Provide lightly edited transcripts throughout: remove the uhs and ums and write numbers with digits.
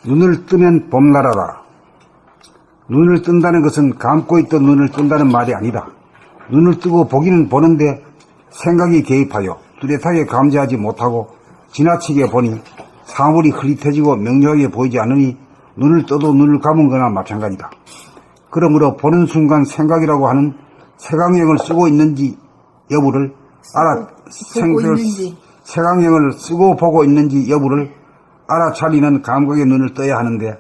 눈을 뜨면 봄나라다. 눈을 뜬다는 것은 감고 있던 눈을 뜬다는 말이 아니다. 눈을 뜨고 보기는 보는데 생각이 개입하여 뚜렷하게 감지하지 못하고 지나치게 보니 사물이 흐릿해지고 명료하게 보이지 않으니 눈을 떠도 눈을 감은 거나 마찬가지다. 그러므로 보는 순간 생각이라고 하는 색안경을 쓰고 있는지 여부를 색안경을 쓰고 보고 있는지 여부를 알아차리는 감각의 눈을 떠야 하는데,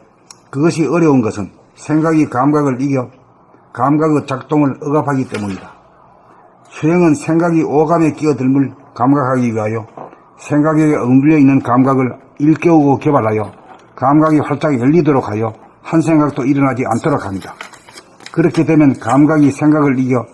그것이 어려운 것은 생각이 감각을 이겨 감각의 작동을 억압하기 때문이다. 수행은 생각이 오감에 끼어들물 감각하기 위하여 생각에 억눌려 있는 감각을 일깨우고 개발하여 감각이 활짝 열리도록 하여 한 생각도 일어나지 않도록 합니다. 그렇게 되면 감각이 생각을 이겨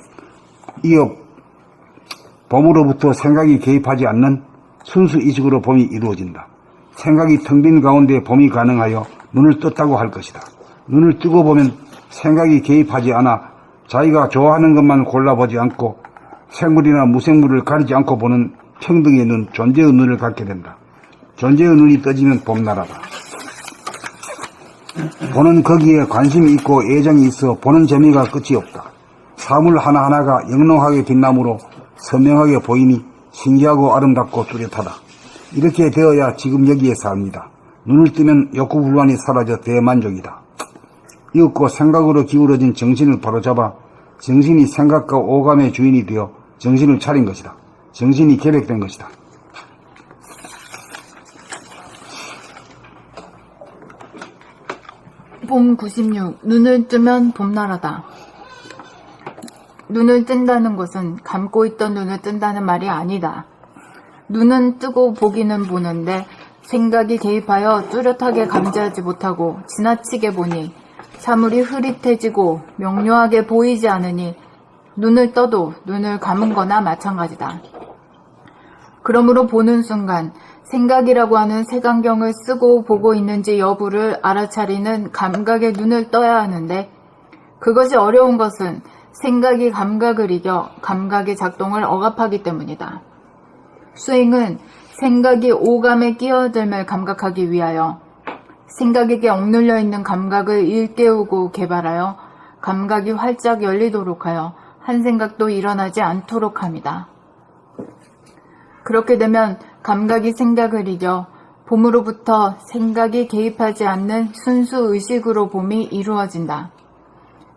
봄으로부터 생각이 개입하지 않는 순수 이식으로 봄이 이루어진다. 생각이 텅 빈 가운데 봄이 가능하여 눈을 떴다고 할 것이다. 눈을 뜨고 보면 생각이 개입하지 않아 자기가 좋아하는 것만 골라보지 않고 생물이나 무생물을 가리지 않고 보는 평등의 눈, 존재의 눈을 갖게 된다. 존재의 눈이 떠지면 봄나라다. 보는 거기에 관심이 있고 애정이 있어 보는 재미가 끝이 없다. 사물 하나하나가 영롱하게 빛나므로 선명하게 보이니 신기하고 아름답고 뚜렷하다. 이렇게 되어야 지금 여기에 삽니다. 눈을 뜨면 욕구불만이 사라져 대만족이다. 이윽고 생각으로 기울어진 정신을 바로잡아 정신이 생각과 오감의 주인이 되어 정신을 차린 것이다. 정신이 개백된 것이다. 봄 96. 눈을 뜨면 봄나라다. 눈을 뜬다는 것은 감고 있던 눈을 뜬다는 말이 아니다. 눈은 뜨고 보기는 보는데 생각이 개입하여 뚜렷하게 감지하지 못하고 지나치게 보니 사물이 흐릿해지고 명료하게 보이지 않으니 눈을 떠도 눈을 감은 거나 마찬가지다. 그러므로 보는 순간 생각이라고 하는 색안경을 쓰고 보고 있는지 여부를 알아차리는 감각의 눈을 떠야 하는데, 그것이 어려운 것은 생각이 감각을 이겨 감각의 작동을 억압하기 때문이다. 수행은 생각이 오감에 끼어들며 감각하기 위하여 생각에게 억눌려 있는 감각을 일깨우고 개발하여 감각이 활짝 열리도록 하여 한 생각도 일어나지 않도록 합니다. 그렇게 되면 감각이 생각을 이겨 봄으로부터 생각이 개입하지 않는 순수 의식으로 봄이 이루어진다.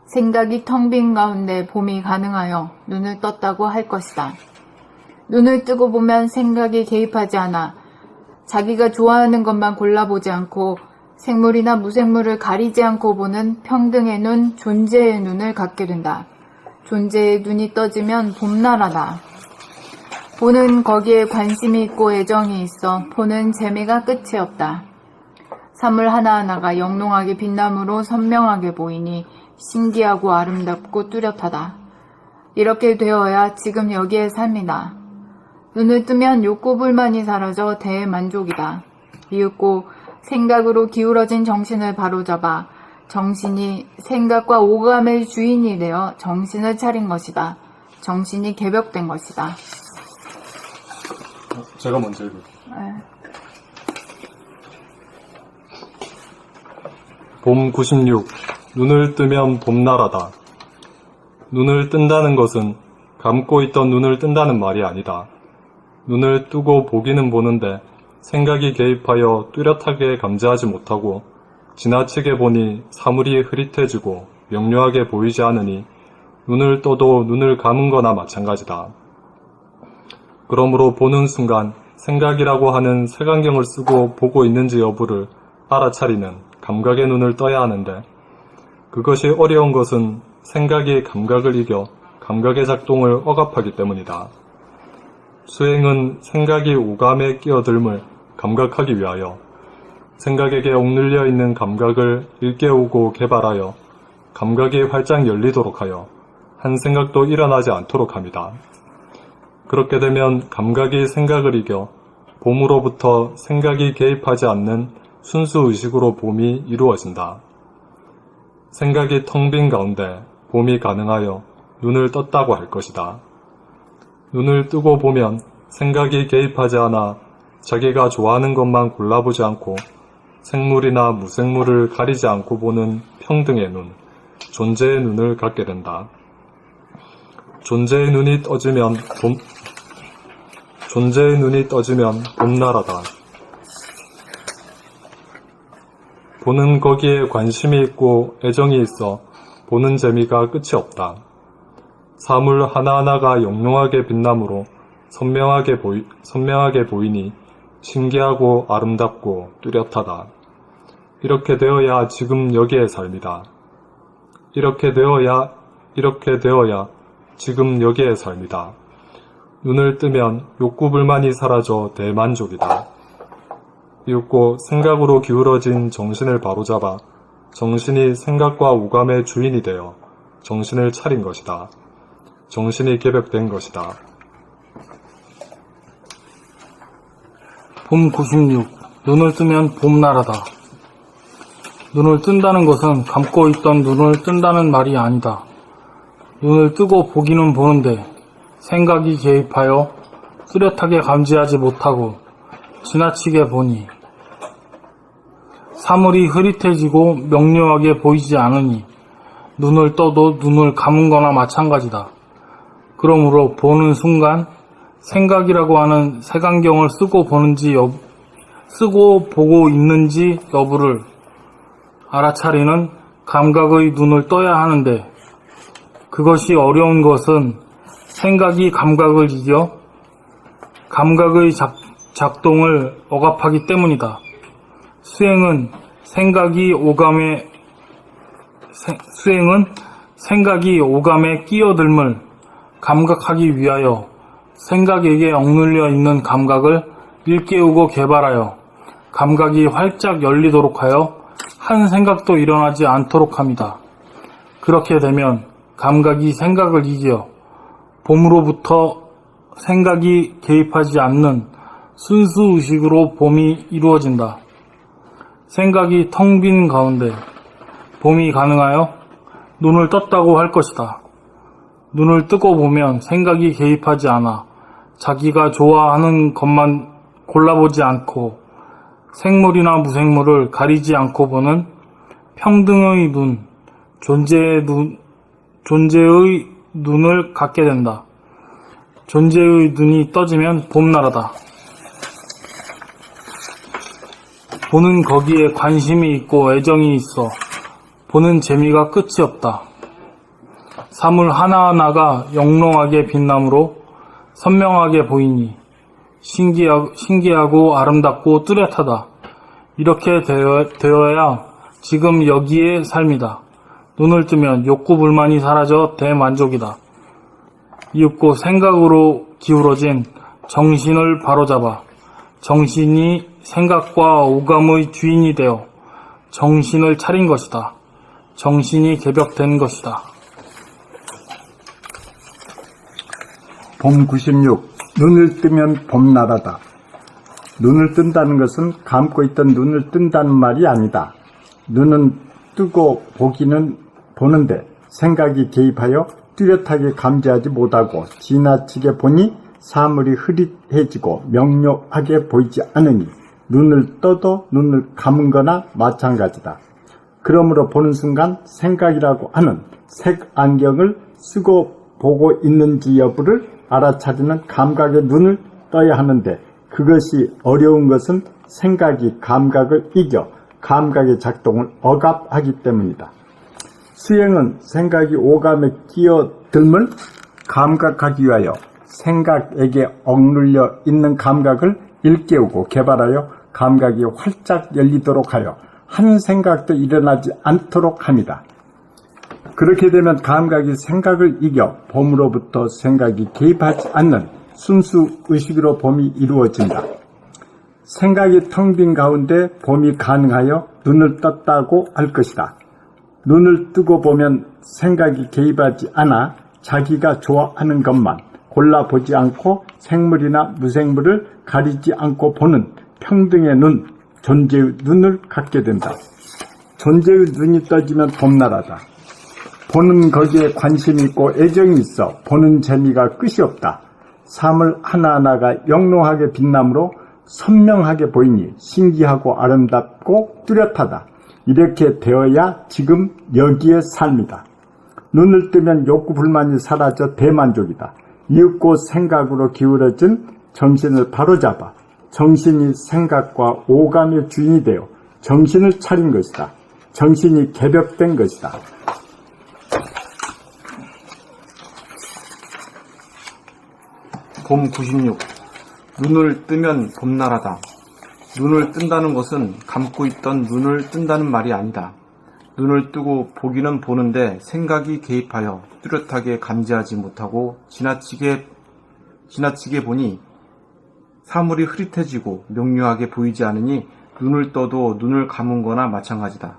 생각이 텅 빈 가운데 봄이 가능하여 눈을 떴다고 할 것이다. 눈을 뜨고 보면 생각이 개입하지 않아 자기가 좋아하는 것만 골라보지 않고 생물이나 무생물을 가리지 않고 보는 평등의 눈, 존재의 눈을 갖게 된다. 존재의 눈이 떠지면 봄나라다. 보는 거기에 관심이 있고 애정이 있어 보는 재미가 끝이 없다. 사물 하나하나가 영롱하게 빛남으로 선명하게 보이니 신기하고 아름답고 뚜렷하다. 이렇게 되어야 지금 여기에 삽니다. 눈을 뜨면 욕구불만이 사라져 대만족이다. 이윽고 생각으로 기울어진 정신을 바로잡아 정신이 생각과 오감의 주인이 되어 정신을 차린 것이다. 정신이 개벽된 것이다. 제가 먼저 읽을게요. 봄 96. 눈을 뜨면 봄나라다. 눈을 뜬다는 것은 감고 있던 눈을 뜬다는 말이 아니다. 눈을 뜨고 보기는 보는데 생각이 개입하여 뚜렷하게 감지하지 못하고 지나치게 보니 사물이 흐릿해지고 명료하게 보이지 않으니 눈을 떠도 눈을 감은 거나 마찬가지다. 그러므로 보는 순간 생각이라고 하는 색안경을 쓰고 보고 있는지 여부를 알아차리는 감각의 눈을 떠야 하는데, 그것이 어려운 것은 생각이 감각을 이겨 감각의 작동을 억압하기 때문이다. 수행은 생각이 오감에 끼어들물 감각하기 위하여 생각에게 억눌려 있는 감각을 일깨우고 개발하여 감각이 활짝 열리도록 하여 한 생각도 일어나지 않도록 합니다. 그렇게 되면 감각이 생각을 이겨 봄으로부터 생각이 개입하지 않는 순수 의식으로 봄이 이루어진다. 생각이 텅 빈 가운데 봄이 가능하여 눈을 떴다고 할 것이다. 눈을 뜨고 보면 생각이 개입하지 않아 자기가 좋아하는 것만 골라보지 않고 생물이나 무생물을 가리지 않고 보는 평등의 눈, 존재의 눈을 갖게 된다. 존재의 눈이 떠지면 봄나라다. 보는 거기에 관심이 있고 애정이 있어 보는 재미가 끝이 없다. 사물 하나하나가 영롱하게 빛나므로 선명하게 보이니 신기하고 아름답고 뚜렷하다. 이렇게 되어야 지금 여기의 삶이다. 이렇게 되어야 지금 여기의 삶이다. 눈을 뜨면 욕구불만이 사라져 대만족이다. 비웃고 생각으로 기울어진 정신을 바로잡아 정신이 생각과 오감의 주인이 되어 정신을 차린 것이다. 정신이 개벽된 것이다. 봄 96. 눈을 뜨면 봄나라다. 눈을 뜬다는 것은 감고 있던 눈을 뜬다는 말이 아니다. 눈을 뜨고 보기는 보는데 생각이 개입하여 뚜렷하게 감지하지 못하고 지나치게 보니 사물이 흐릿해지고 명료하게 보이지 않으니 눈을 떠도 눈을 감은 거나 마찬가지다. 그러므로 보는 순간 생각이라고 하는 색안경을 쓰고 보고 있는지 여부를 알아차리는 감각의 눈을 떠야 하는데 그것이 어려운 것은 생각이 감각을 이겨 감각의 작동을 억압하기 때문이다. 수행은 생각이 오감에 끼어들물 감각하기 위하여 생각에게 억눌려 있는 감각을 일깨우고 개발하여 감각이 활짝 열리도록 하여 한 생각도 일어나지 않도록 합니다. 그렇게 되면 감각이 생각을 이겨 봄으로부터 생각이 개입하지 않는 순수 의식으로 봄이 이루어진다. 생각이 텅 빈 가운데 봄이 가능하여 눈을 떴다고 할 것이다. 눈을 뜨고 보면 생각이 개입하지 않아 자기가 좋아하는 것만 골라보지 않고 생물이나 무생물을 가리지 않고 보는 평등의 눈, 존재의 눈을 갖게 된다. 존재의 눈이 떠지면 봄나라다. 보는 거기에 관심이 있고 애정이 있어 보는 재미가 끝이 없다. 사물 하나하나가 영롱하게 빛나므로 선명하게 보이니 신기하고 아름답고 뚜렷하다. 이렇게 되어야 지금 여기의 삶이다. 눈을 뜨면 욕구불만이 사라져 대만족이다. 이윽고 생각으로 기울어진 정신을 바로잡아 정신이 생각과 오감의 주인이 되어 정신을 차린 것이다. 정신이 개벽된 것이다. 봄 96. 눈을 뜨면 봄나라다. 눈을 뜬다는 것은 감고 있던 눈을 뜬다는 말이 아니다. 눈은 뜨고 보기는 보는데 생각이 개입하여 뚜렷하게 감지하지 못하고 지나치게 보니 사물이 흐릿해지고 명료하게 보이지 않으니 눈을 떠도 눈을 감은 거나 마찬가지다. 그러므로 보는 순간 생각이라고 하는 색안경을 쓰고 보고 있는지 여부를 알아차리는 감각의 눈을 떠야 하는데 그것이 어려운 것은 생각이 감각을 이겨 감각의 작동을 억압하기 때문이다. 수행은 생각이 오감에 끼어들물 감각하기 위하여 생각에게 억눌려 있는 감각을 일깨우고 개발하여 감각이 활짝 열리도록 하여 한 생각도 일어나지 않도록 합니다. 그렇게 되면 감각이 생각을 이겨 봄으로부터 생각이 개입하지 않는 순수 의식으로 봄이 이루어진다. 생각이 텅 빈 가운데 봄이 가능하여 눈을 떴다고 할 것이다. 눈을 뜨고 보면 생각이 개입하지 않아 자기가 좋아하는 것만 골라보지 않고 생물이나 무생물을 가리지 않고 보는 평등의 눈, 존재의 눈을 갖게 된다. 존재의 눈이 떠지면 봄나라다. 보는 거기에 관심이 있고 애정이 있어 보는 재미가 끝이 없다. 사물 하나하나가 영롱하게 빛나므로 선명하게 보이니 신기하고 아름답고 뚜렷하다. 이렇게 되어야 지금 여기에 삽니다. 눈을 뜨면 욕구 불만이 사라져 대만족이다. 이윽고 생각으로 기울어진 정신을 바로잡아 정신이 생각과 오감의 주인이 되어 정신을 차린 것이다. 정신이 개벽된 것이다. 봄 96. 눈을 뜨면 봄나라다. 눈을 뜬다는 것은 감고 있던 눈을 뜬다는 말이 아니다. 눈을 뜨고 보기는 보는데 생각이 개입하여 뚜렷하게 감지하지 못하고 지나치게 보니 사물이 흐릿해지고 명료하게 보이지 않으니 눈을 떠도 눈을 감은 거나 마찬가지다.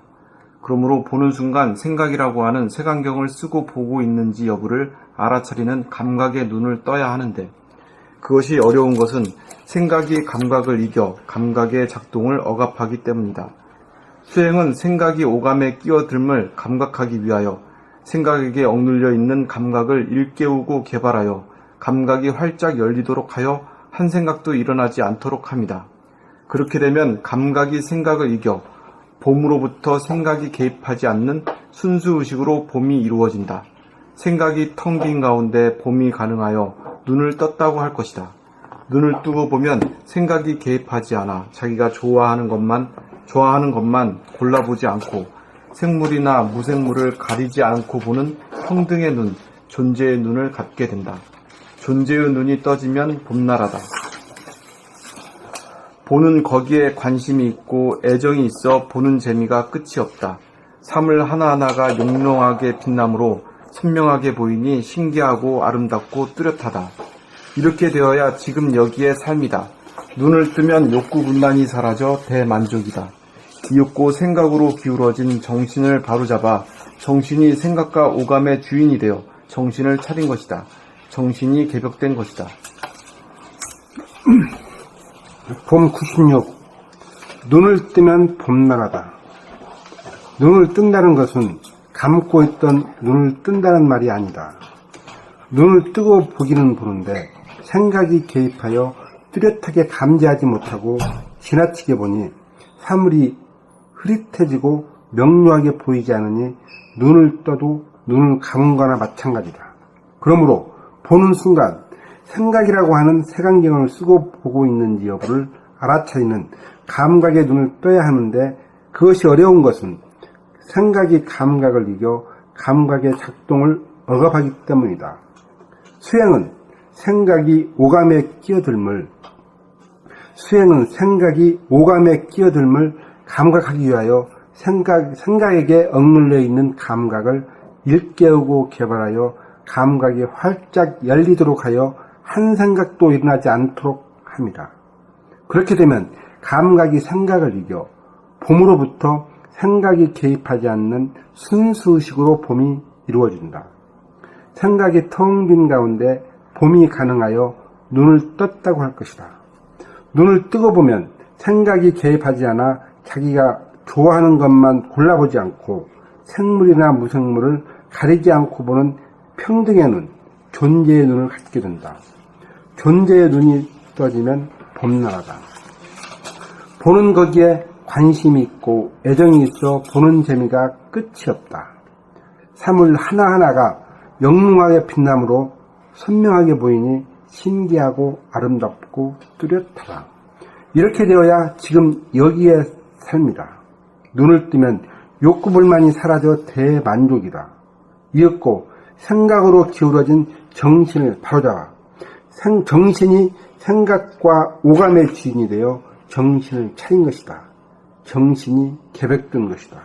그러므로 보는 순간 생각이라고 하는 색안경을 쓰고 보고 있는지 여부를 알아차리는 감각의 눈을 떠야 하는데 그것이 어려운 것은 생각이 감각을 이겨 감각의 작동을 억압하기 때문이다. 수행은 생각이 오감에 끼어들음을 감각하기 위하여 생각에게 억눌려 있는 감각을 일깨우고 개발하여 감각이 활짝 열리도록 하여 한 생각도 일어나지 않도록 합니다. 그렇게 되면 감각이 생각을 이겨 봄으로부터 생각이 개입하지 않는 순수의식으로 봄이 이루어진다. 생각이 텅 빈 가운데 봄이 가능하여 눈을 떴다고 할 것이다. 눈을 뜨고 보면 생각이 개입하지 않아 자기가 좋아하는 것만 골라보지 않고 생물이나 무생물을 가리지 않고 보는 평등의 눈, 존재의 눈을 갖게 된다. 존재의 눈이 떠지면 봄나라다. 보는 거기에 관심이 있고 애정이 있어 보는 재미가 끝이 없다. 사물 하나하나가 용롱하게 빛나므로 선명하게 보이니 신기하고 아름답고 뚜렷하다. 이렇게 되어야 지금 여기에 삶이다. 눈을 뜨면 욕구 분란이 사라져 대만족이다. 이윽고 생각으로 기울어진 정신을 바로잡아 정신이 생각과 오감의 주인이 되어 정신을 차린 것이다. 정신이 개벽된 것이다. 봄 96. 눈을 뜨면 봄나라다. 눈을 뜬다는 것은 감고 있던 눈을 뜬다는 말이 아니다. 눈을 뜨고 보기는 보는데 생각이 개입하여 뚜렷하게 감지하지 못하고 지나치게 보니 사물이 흐릿해지고 명료하게 보이지 않으니 눈을 떠도 눈을 감은 거나 마찬가지다. 그러므로 보는 순간 생각이라고 하는 색안경을 쓰고 보고 있는지 여부를 알아차리는 감각의 눈을 떠야 하는데 그것이 어려운 것은 생각이 감각을 이겨 감각의 작동을 억압하기 때문이다. 수행은 생각이 오감에 끼어들음을 감각하기 위하여 생각에게 억눌려 있는 감각을 일깨우고 개발하여 감각이 활짝 열리도록 하여 한 생각도 일어나지 않도록 합니다. 그렇게 되면 감각이 생각을 이겨 봄으로부터 생각이 개입하지 않는 순수의식으로 봄이 이루어진다. 생각이 텅 빈 가운데 봄이 가능하여 눈을 떴다고 할 것이다. 눈을 뜨고 보면 생각이 개입하지 않아 자기가 좋아하는 것만 골라보지 않고 생물이나 무생물을 가리지 않고 보는 평등의 눈, 존재의 눈을 갖게 된다. 존재의 눈이 떠지면 봄나라다. 보는 거기에 관심이 있고 애정이 있어 보는 재미가 끝이 없다. 사물 하나하나가 영롱하게 빛나므로 선명하게 보이니 신기하고 아름답고 뚜렷하다. 이렇게 되어야 지금 여기에 삽니다. 눈을 뜨면 욕구불만이 사라져 대만족이다. 이윽고 생각으로 기울어진 정신을 바로잡아 정신이 생각과 오감의 주인이 되어 정신을 차린 것이다. 정신이 개벽된 것이다.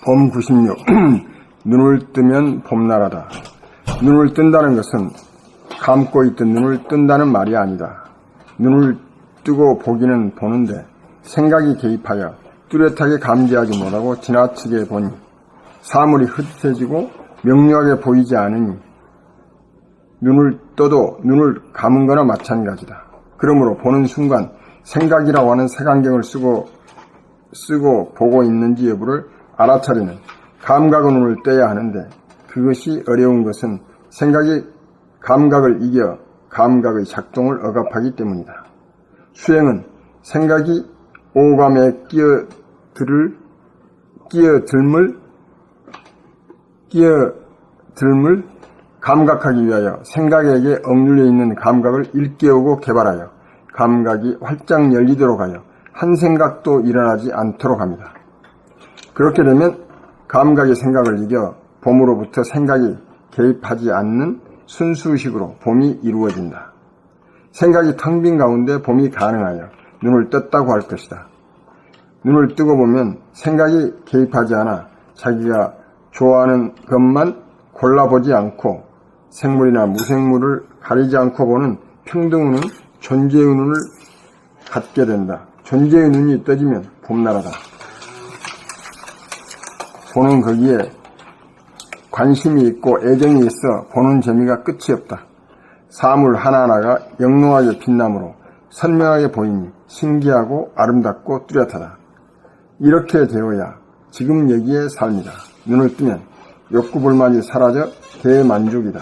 봄 96. 눈을 뜨면 봄나라다. 눈을 뜬다는 것은 감고 있던 눈을 뜬다는 말이 아니다. 눈을 뜨고 보기는 보는데 생각이 개입하여 뚜렷하게 감지하지 못하고 지나치게 보니 사물이 흐릿해지고 명료하게 보이지 않으니 눈을 떠도 눈을 감은 거나 마찬가지다. 그러므로 보는 순간 생각이라고 하는 색안경을 쓰고 보고 있는지 여부를 알아차리는 감각의 눈을 떼야 하는데 그것이 어려운 것은 생각이 감각을 이겨 감각의 작동을 억압하기 때문이다. 수행은 생각이 오감에 끼어들물 감각하기 위하여 생각에게 억눌려 있는 감각을 일깨우고 개발하여 감각이 활짝 열리도록 하여 한 생각도 일어나지 않도록 합니다. 그렇게 되면 감각이 생각을 이겨 봄으로부터 생각이 개입하지 않는 순수의식으로 봄이 이루어진다. 생각이 텅 빈 가운데 봄이 가능하여 눈을 떴다고 할 것이다. 눈을 뜨고 보면 생각이 개입하지 않아 자기가 좋아하는 것만 골라보지 않고 생물이나 무생물을 가리지 않고 보는 평등의 눈, 존재의 눈을 갖게 된다. 존재의 눈이 떠지면 봄나라다. 보는 거기에 관심이 있고 애정이 있어 보는 재미가 끝이 없다. 사물 하나하나가 영롱하게 빛나므로 선명하게 보이니 신기하고 아름답고 뚜렷하다. 이렇게 되어야 지금 여기에 삶이다. 눈을 뜨면 욕구불만이 사라져 대만족이다.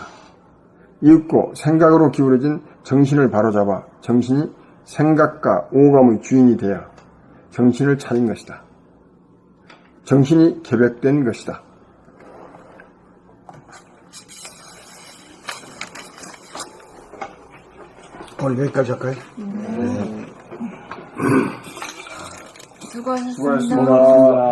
이윽고 생각으로 기울어진 정신을 바로잡아 정신이 생각과 오감의 주인이 되어 정신을 차린 것이다. 정신이 개백된 것이다. 오늘 여기까지 할까요? 수고하셨습니다. 수고하셨습니다.